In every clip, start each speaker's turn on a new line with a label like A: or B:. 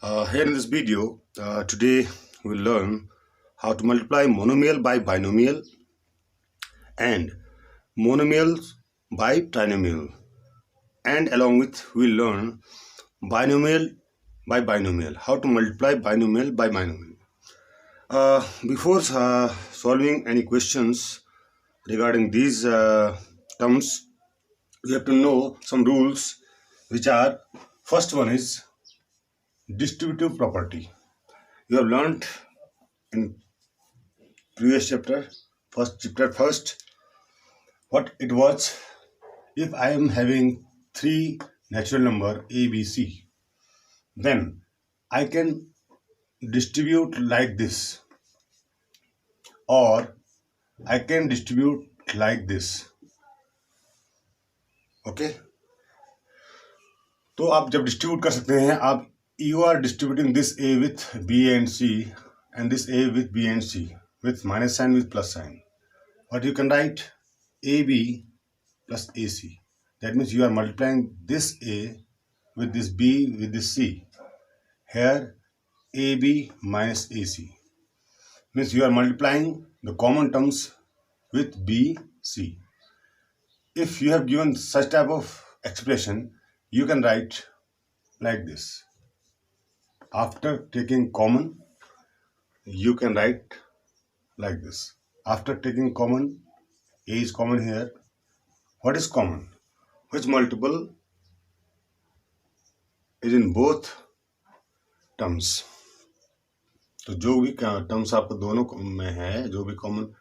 A: Here in this video, today we'll learn how to multiply monomial by binomial and monomials by trinomial, and along with we'll learn binomial by binomial, how to multiply binomial by binomial. Before solving any questions regarding these terms, we have to know some rules, which are: first one is distributive property. You have learned in previous chapter, first, what it was. If I am having three natural number a, b, c, then I can distribute like this, or I can distribute like this. Okay तो आप जब distribute कर सकते हैं, आप you are distributing this a with b and c and this a with b and c with minus sign with plus sign. What you can write? AB plus AC. That means you are multiplying this A with this B with this C. Here AB minus AC means you are multiplying the common terms with B, C. If you have given such type of expression, you can write like this. After taking common, you can write like this. After taking common, A is common here. What is common? Which multiple is in both terms? तो जो भी terms आपको दोनों में है, जो भी common,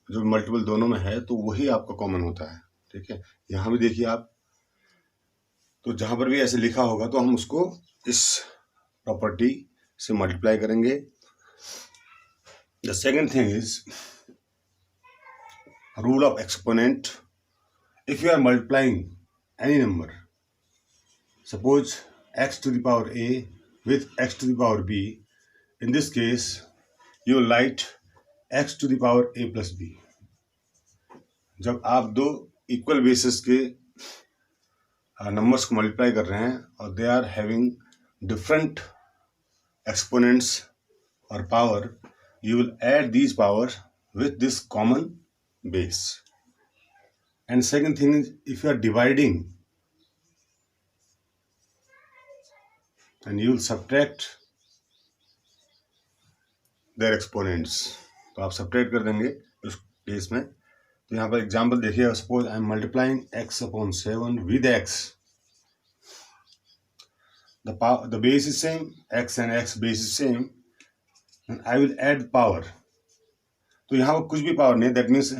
A: जो भी मल्टीपल दोनों में है, तो वही आपका कॉमन होता है. ठीक है, यहाँ भी देखिए आप, तो जहां पर भी ऐसे लिखा होगा तो हम उसको इस प्रॉपर्टी से मल्टीप्लाई करेंगे. The second thing is rule of exponent. If you are multiplying any number, suppose x to the power a with x to the power b, in this case you will write x to the power a plus b. जब आप दो equal basis के numbers को multiply कर रहे हैं और they are having different exponents और power, you will add these powers with this common base. And second thing is, if you are dividing, and you will subtract their exponents. तो आप subtract कर देंगे उस केस में. तो यहाँ पर एग्जाम्पल देखिए. Suppose I M multiplying x upon 7 with x. The base is same, x and x base is same, and I will add power. तो यहाँ पर कुछ भी पावर नहीं. That means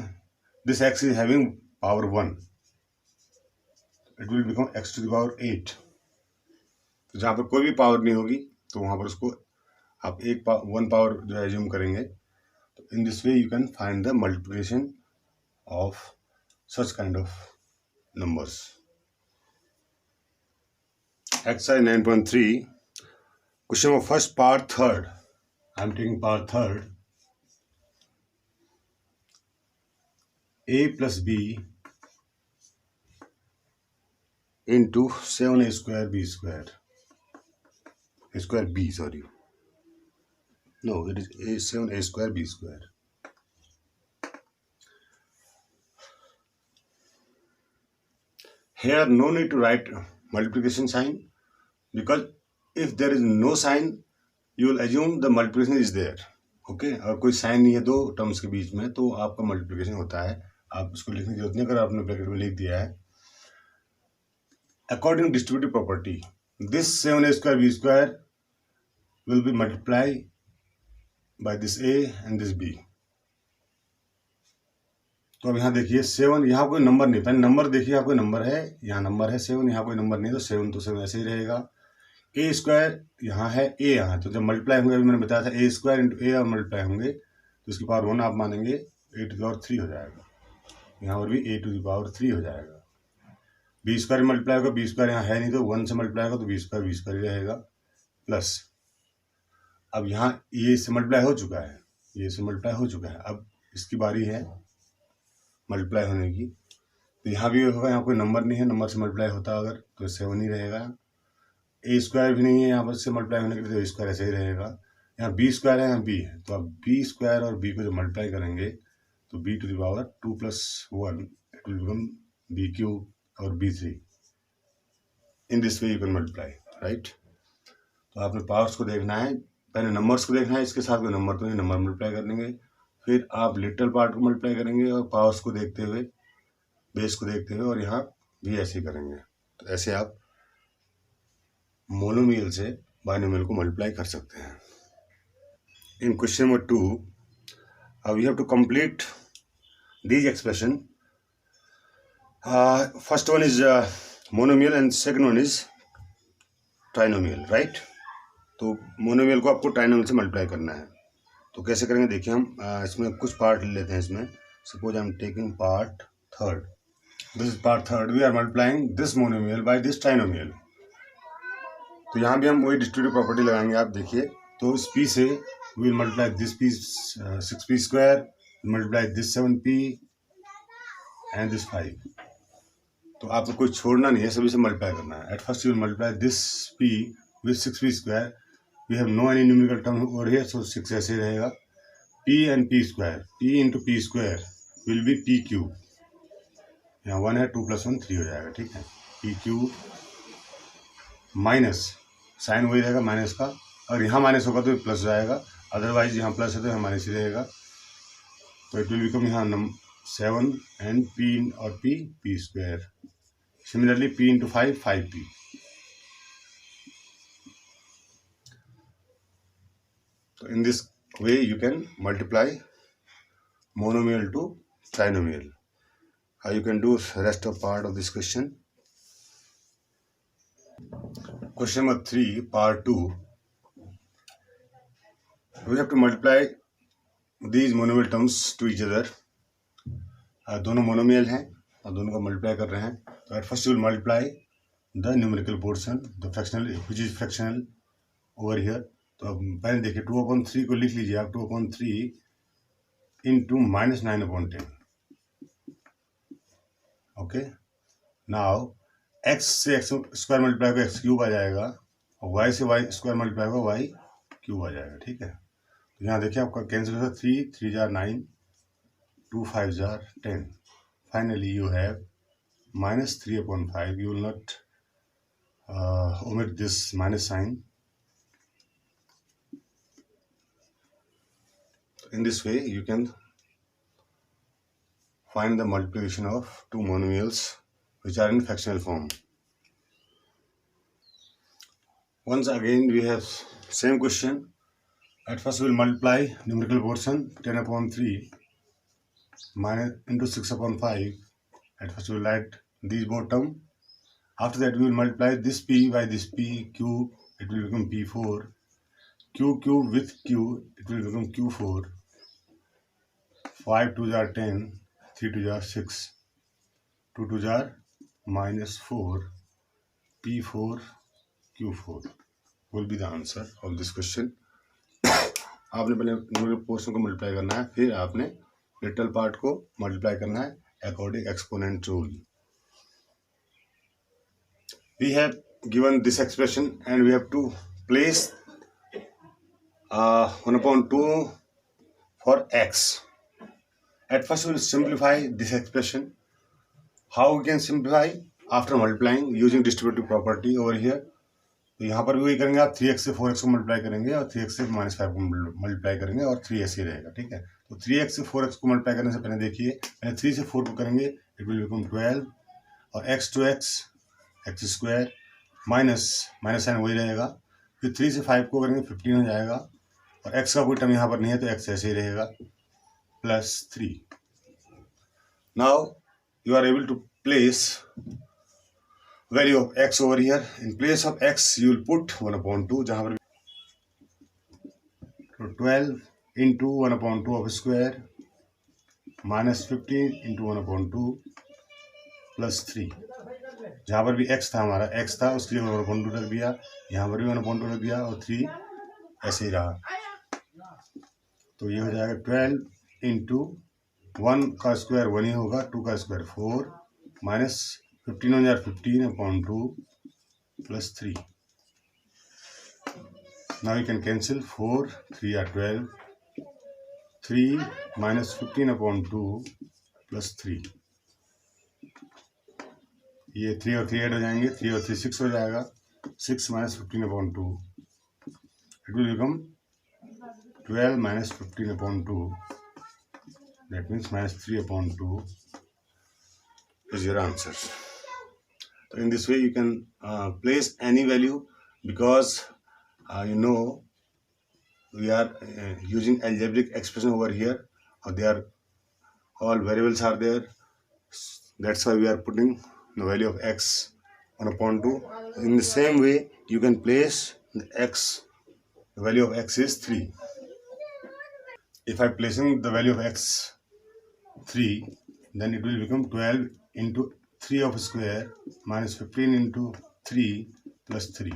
A: this x is having power 1. It will become x to the power 8. तो जहाँ पर कोई भी पावर नहीं होगी तो वहाँ पर उसको आप वन पावर जो है एज्यूम करेंगे. तो in this way you can find the multiplication of such kind of numbers. Exercise 9.3, question number first, part third. I am taking part third. a plus b into 7a square b square. A square b, sorry. No, it is 7a square b square. Here no need to write multiplication sign, because if there is no sign, you will assume the multiplication is there. Okay और कोई sign नहीं है दो terms के बीच में, तो आपका multiplication होता है. आप उसको लिखने की जरूरत नहीं, अगर आपने ब्रैकेट में लिख दिया है. According distributive property, this 7a square b square will be multiplied by this a and this b. तो अब यहाँ देखिए 7, यहाँ कोई नंबर नहीं. पहले नंबर देखिए, यहाँ कोई नंबर है, यहाँ नंबर है 7, यहाँ कोई नंबर नहीं, तो 7 तो 7 ऐसे ही रहेगा. ए स्क्वायर यहाँ है, ए यहाँ है, तो जब मल्टीप्लाई होंगे, अभी मैंने बताया था ए स्क्वायर इंटू ए और मल्टीप्लाई होंगे तो इसकी पावर 1 आप मानेंगे, ए टू द पावर 3 हो जाएगा. यहाँ पर भी ए टू द पावर 3 हो जाएगा. बी स्क्वायर मल्टीप्लाई होगा, बी स्क्वायर यहाँ है नहीं, तो 1 से मल्टीप्लाई होगा तो बी स्क्वायर ही रहेगा. प्लस अब यहाँ ये से मल्टीप्लाई हो चुका है, ये से मल्टीप्लाई हो चुका है, अब इसकी बारी है मल्टीप्लाई होने की. तो यहाँ भी होगा, यहाँ कोई नंबर नहीं है, नंबर से मल्टीप्लाई होता अगर तो 7 ही रहेगा. ए स्क्वायर भी नहीं है यहाँ पर, से मल्टीप्लाई होने के लिए तो स्क्वायर ऐसे ही रहेगा। यहाँ बी स्क्वायर है, यहाँ बी है, तो अब बी स्क्वायर और बी को जब मल्टीप्लाई करेंगे तो b to the power 2 + 1 it will become b cube और b3। In this way you can multiply, right. तो आपने पावर्स को देखना है, पहले नंबर्स को देखना है, इसके साथ में नंबर तो नहीं, नंबर मल्टीप्लाई कर लेंगे, फिर आप लिटल पार्ट को मल्टीप्लाई करेंगे और पावर्स को देखते हुए, बेस को देखते हुए, और यहाँ भी ऐसे ही करेंगे। तो ऐसे आप मोनोमियल से बाइनोमियल को मल्टीप्लाई कर सकते हैं। In question number 2 we have to complete these expression. First one is monomial and second one is trinomial, right? तो मोनोमियल को आपको ट्राइनोमियल से मल्टीप्लाई करना है। तो कैसे करेंगे देखिए, हम इसमें कुछ पार्ट ले लेते हैं। इसमें suppose I am taking part third, this is part third, we are multiplying this monomial by this trinomial. तो यहाँ भी हम वही डिस्ट्रीब्यूटिव प्रॉपर्टी लगाएंगे। आप देखिए, तो इस पी से we will multiply this p 6p square, multiply this 7p and this 5। तो आपको कोई छोड़ना नहीं है, सभी से मल्टीप्लाई करना है। At first you will multiply this p with 6p square, we have no any numerical term over here, so 6 ऐसे रहेगा। p and p square, p into p square will be p cube, यहाँ 1 है, 2 + 1 3 हो जाएगा, ठीक है। p cube minus sign वही रहेगा माइनस का, और यहाँ माइनस होगा तो प्लस जाएगा, अदरवाइज यहाँ प्लस है तो यहाँ माइनस ही रहेगा। तो इट विल बिकम यहाँ 7 एंड p और p square, similarly p into 5 5p। तो in this way you can multiply monomial to trinomial. You can do rest of part of this question. Question number 3, part 2. We have to multiply these monomial terms to each other. दोनों monomial हैं और दोनों का multiply कर रहे हैं। तो eight first you will multiply the numerical portion, the fractional which is fractional over here. तो अब पहले देखिए 2/3 को लिख लीजिए आप, 2/3 इंटू -9/10। ओके, नाउ x से x स्क्वायर मल्टीप्लाई होगा x क्यूब आ जाएगा, और y से y स्क्वायर मल्टीप्लाई होगा y क्यूब आ जाएगा, ठीक है। तो यहाँ देखिए आपका कैंसिल होता है, 3 3 jar 9, 2 5 jar 10, finally you have -3/5। You will not omit this minus sign. In this way you can find the multiplication of two monomials which are in fractional form. Once again we have same question. At first we will multiply numerical portion 10/3 minus into 6/5. At first we will write these both term. After that we will multiply this p by this p cube, it will become p4. Q cube with q, it will become q4. 5 2s are 10, 3 2s are 6, 2 2s are -4, p4 q4 will be the answer of this question. आपने पहले numerical portion को multiply करना है, फिर आपने little part को multiply करना है according exponent rule. We have given this expression and we have to place 1/2 for x. At first we will simplify this expression. How we can simplify? After multiplying using distributive property over here. तो यहाँ पर भी वही करेंगे, आप 3x से 4x को multiply करेंगे और 3x से -5 को मल्टीप्लाई करेंगे और 3 ऐसे ही रहेगा, ठीक है। तो 3x से 4x को मल्टीप्लाई करने से पहले देखिए, पहले 3 से 4 को करेंगे, इट विल बिकम 12, और x to x x square minus sign वही रहेगा। फिर 3 से 5 को करेंगे 15 हो जाएगा, और x का कोई टर्म यहाँ पर नहीं है तो x ऐसे ही रहेगा +3. Now you are able to place value of x over here. In place of x you will put 1/2, जहाँ पर 12 into 1/2 of square minus 15 into 1/2 plus 3. जहाँ पर भी x था, हमारा x था, उसके लिए 1/2 रख दिया, यहाँ पर भी 1/2 रख दिया, और 3 ऐसे ही रहा। तो ये हो जाएगा 12 इंटू 1 का स्क्वायर 1 ही होगा, 2 का square 4 minus 15 15/2 plus 3. Now you can cancel 4, 3 are 12, 3 minus 15 upon 2 plus 3. ये 3 और 3 ऐड हो जाएंगे, 3 और 3 6 हो जाएगा, 6 minus 15 upon 2. It will become 12 minus 15 upon 2. That means minus 3 upon 2 is your answer. So in this way you can place any value, because you know we are using algebraic expression over here, or they are all variables are there. That's why we are putting the value of x 1 upon 2. In the same way you can place the x, the value of x is 3. If I placing the value of x 3, then it will become 12 into 3 of square minus 15 into 3 plus 3.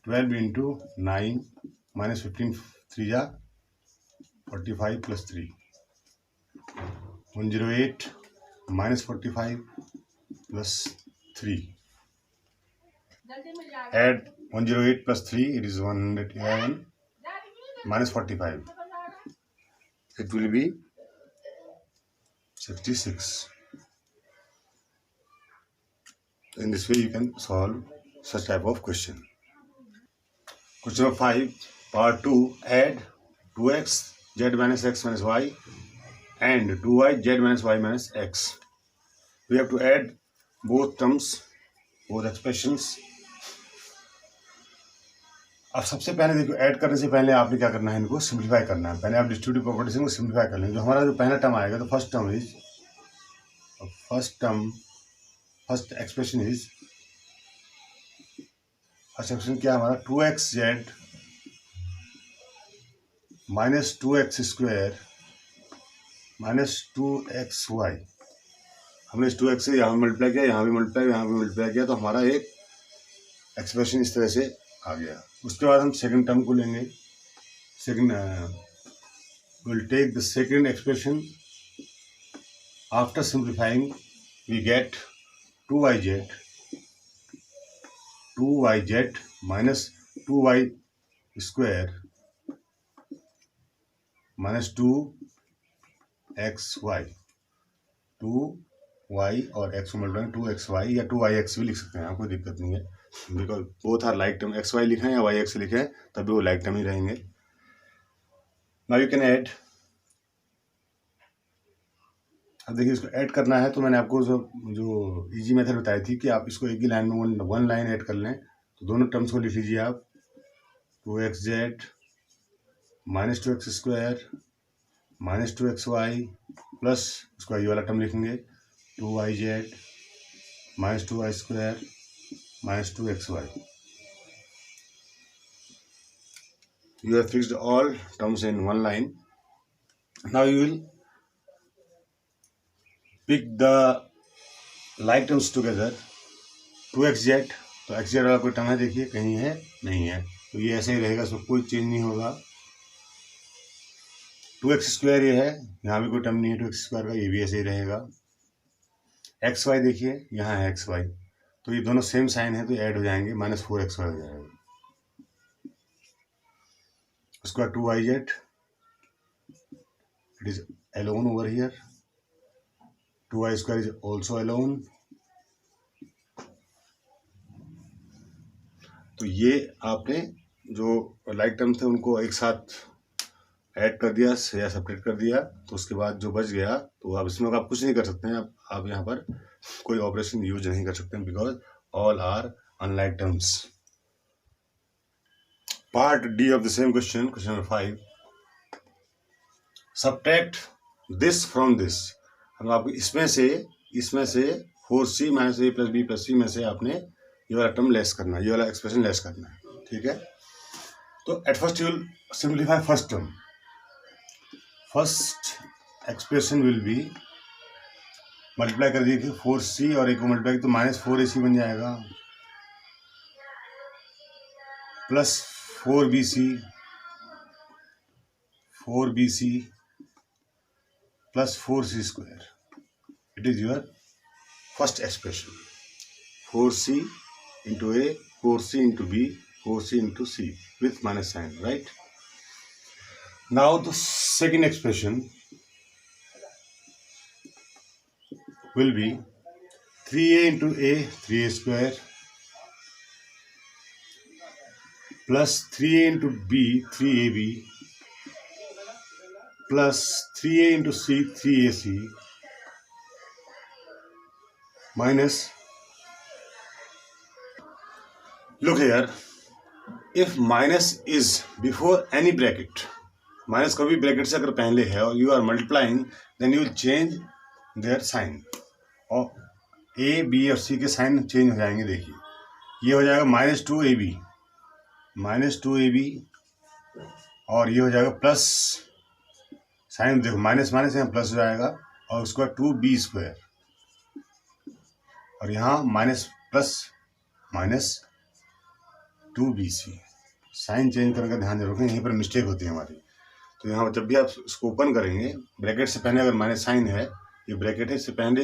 A: 12 into 9 minus 15 3 are 45 plus 3. 108 minus 45 plus 3. Add 108 plus 3, it is 111 minus 45. It will be 66. In this way you can solve such type of question. Question number 5, part 2, add 2x z minus x minus y and 2y z minus y minus x. We have to add both terms, both expressions. अब सबसे पहले देखो, add करने से पहले आपने क्या करना है, इनको सिंप्लीफाई करना है. पहले आप डिस्ट्रीब्यूटिव प्रॉपर्टी से इनको सिंप्लीफाई कर लेंगे. जो हमारा जो पहला टर्म आएगा, तो फर्स्ट एक्सप्रेशन क्या है हमारा, 2xz minus 2x square minus 2xy. हमने इस 2x से यहाँ मल्टीप्लाई किया, यहाँ भी मल्टीप्लाई, यहाँ भी मल्टीप्लाई किया, तो हमारा एक एक्सप्रेशन इस तरह से आ गया. उसके बाद हम सेकंड टर्म को लेंगे. Will take the second expression. After simplifying we get 2yz minus 2y square minus 2xy. 2y और x मल्टीप्लाई 2xy या 2yx भी लिख सकते हैं, कोई दिक्कत नहीं है, because both are like term. xy लिखें या yx लिखें तभी वो लाइक टर्म ही रहेंगे. Now you can add. अब देखिए, इसको ऐड करना है तो मैंने आपको जो इजी मेथड बताई थी कि आप इसको एक ही लाइन में वन लाइन ऐड कर लें. तो दोनों टर्म्स को लिख लीजिए आप. 2xz minus 2x square minus 2xy plus उसका ये वाला टर्म लिखेंगे 2yz minus 2y square minus 2xy. You have fixed all terms in one line. Now you will pick the like terms together. 2xz, तो xz वाला कोई term है, देखिए कहीं है, नहीं है, तो ये ऐसे ही रहेगा, इसमें कोई चेंज नहीं होगा. 2x स्क्वायर ये है, यहाँ भी कोई टर्म नहीं है 2x स्क्वायर का, ये भी ऐसे ही रहेगा. xy देखिए, यहाँ है xy, तो ये दोनों सेम साइन है तो ऐड हो जाएंगे, माइनस 4xy हो जाएगा. उसके बाद 2yz, it is alone over here. 2y square is also alone. तो ये आपने जो लाइक टर्म थे उनको एक साथ ऐड कर दिया या सेपरेट कर दिया, तो उसके बाद जो बच गया, तो अब इसमें आप कुछ नहीं कर सकते हैं. आप यहाँ पर कोई ऑपरेशन यूज नहीं कर सकते हैं, because all are unlike terms. Part D of the same question, question number 5, subtract this from this. हम आपको इसमें से 4c minus a plus b plus c में से आपने ये वाला टर्म लेस करना है, ये वाला एक्सप्रेशन लेस करना है. ठीक है, तो eight first you will simplify first term. First expression will be, multiply कर दीजिए 4c और a को मल्टीप्लाई तो माइनस 4ac बन जाएगा, plus 4bc plus 4c square. It is your first expression. 4c into a, 4c into b 4c into c with minus sign, right? Now the second expression will be 3a into a, 3a square, plus 3a into b, 3ab, plus 3a into c, 3ac, minus, look here, if minus is before any bracket, minus कभी bracket से अगर पहले है और you are multiplying, then you change their sign, और a B और सी के sign change हो जाएंगे. देखिए ये हो जाएगा -2ab, और ये हो जाएगा प्लस साइन, देखो माइनस माइनस यहाँ प्लस हो जाएगा, और उसके बाद 2b स्क्वायर, और यहाँ minus plus minus 2bc. Sign change करने का ध्यान रखें, यहीं पर मिस्टेक होती है हमारी. तो यहाँ जब भी आप इसको ओपन करेंगे, ब्रैकेट से पहले अगर माइनस साइन है, ये ब्रैकेट है, इससे पहले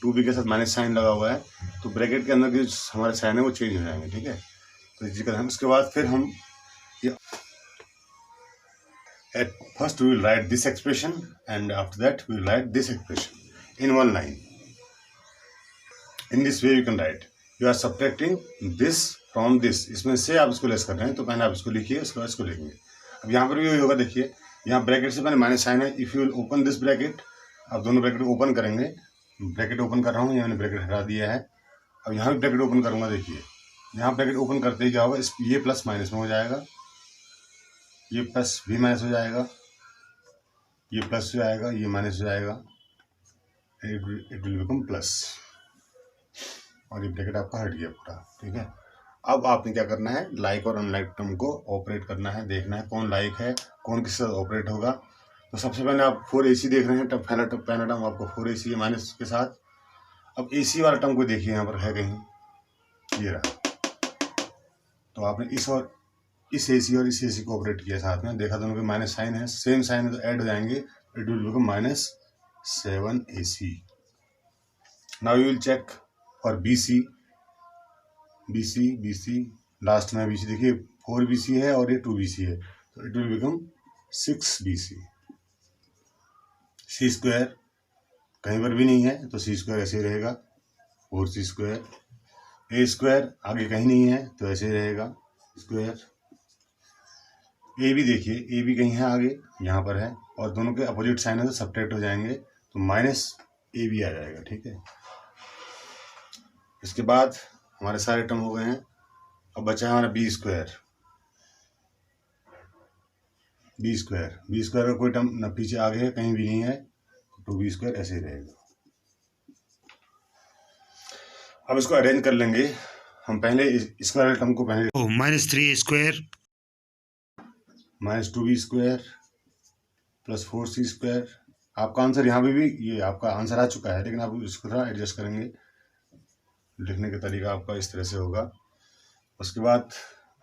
A: 2b के साथ माइनस साइन लगा हुआ है, तो ब्रैकेट के अंदर के जो हमारे साइन है वो चेंज हो जाएंगे. ठीक है, तो इसी का ध्यान. उसके बाद फिर हम at first we will write this expression, and after that we will write this expression in one line. In this way you can write, you are subtracting this from this. इसमें से आप इसको लेस कर रहे हैं, तो पहले आप इसको लिखिए, उसके बाद इसको लिखेंगे. अब यहाँ पर भी होगा, देखिए यहाँ ब्रैकेट से पहले माइनस साइन है. If you will open this bracket, आप दोनों ब्रैकेट ओपन करेंगे. ब्रैकेट ओपन कर रहा हूँ, यहाँ मैंने ब्रैकेट हटा दिया है. अब यहाँ भी ब्रैकेट ओपन करूँगा. देखिए यहाँ ब्रैकेट ओपन करते ही क्या होगा, इस ये प्लस माइनस में हो जाएगा, ये प्लस भी माइनस हो जाएगा, ये प्लस हो जाएगा, ये माइनस हो जाएगा, इट विल बिकम प्लस, और ये ब्रैकेट आपका हट गया पूरा. ठीक है, अब आपने क्या करना है, लाइक और अनलाइक टर्म को ऑपरेट करना है, देखना है कौन लाइक है, कौन किसके साथ ऑपरेट होगा. तो सबसे पहले आप 4ac देख रहे हैं, तब पहला टर्म आपको 4ac है माइनस के साथ. अब ac वाला टर्म को देखिए, यहाँ पर है कहीं, ये रहा. तो आपने इस ac और इस ac को ऑपरेट किया साथ में, देखा दोनों के माइनस साइन है, सेम साइन है, तो ऐड हो जाएंगे, it will become -7ac. Now you will check for bc, last में bc, देखिए 4bc है और ये 2bc है, तो it will become 6bc. c square कहीं पर भी नहीं है, तो c स्क्वायर ऐसे ही रहेगा, 4c स्क्वायर. a स्क्वायर आगे कहीं नहीं है, तो ऐसे ही रहेगा, स्क्वायर. a भी देखिए, a भी कहीं है आगे, यहाँ पर है, और दोनों के अपोजिट साइन है, तो सब्ट्रैक्ट हो जाएंगे, तो -ab आ जाएगा. ठीक है, इसके बाद हमारे सारे टर्म हो गए हैं. अब बचा है हमारा b स्क्वायर. का कोई टर्म न पीछे आगे है, कहीं भी नहीं है, तो 2b स्क्वायर ऐसे ही रहेगा. अब इसको अरेंज कर लेंगे हम. पहले इस वाले टर्म को पहले -3a square -2b square plus 4c square. आपका आंसर यहाँ पे भी, ये आपका आंसर आ चुका है, लेकिन आप इसको थोड़ा एडजस्ट करेंगे. लिखने का तरीका आपका इस तरह से होगा. उसके बाद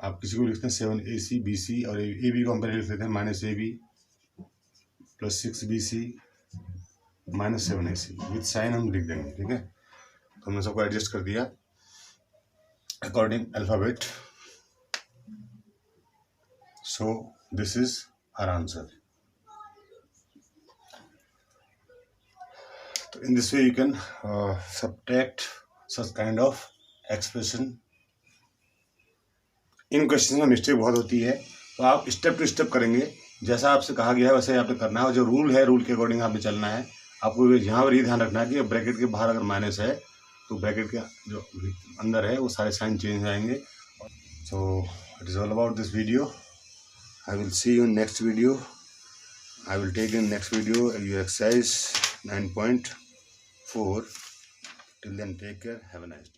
A: आप किसी को लिखते हैं 7ac bc, और ए बी को हम पहले लिख लेते हैं -ab plus 6bc -7ac, with sign हम लिख देंगे. ठीक है, तो हमने सबको एडजस्ट कर दिया according alphabet. So this is our answer. तो in this way you can subtract such kind of expression. In question में मिस्टेक बहुत होती है, तो आप स्टेप टू स्टेप करेंगे, जैसा आपसे कहा गया है वैसे आपने करना है, और जो रूल है, रूल के अकॉर्डिंग आपने चलना है. आपको यहाँ पर ये ध्यान रखना है कि ब्रैकेट के बाहर अगर माइनस है, तो ब्रैकेट के जो अंदर है वो सारे साइन चेंज हो जाएंगे. So it is all about this video. I will see you in next video. I will take in next video your exercise 9.4. Till then take care, have a nice day.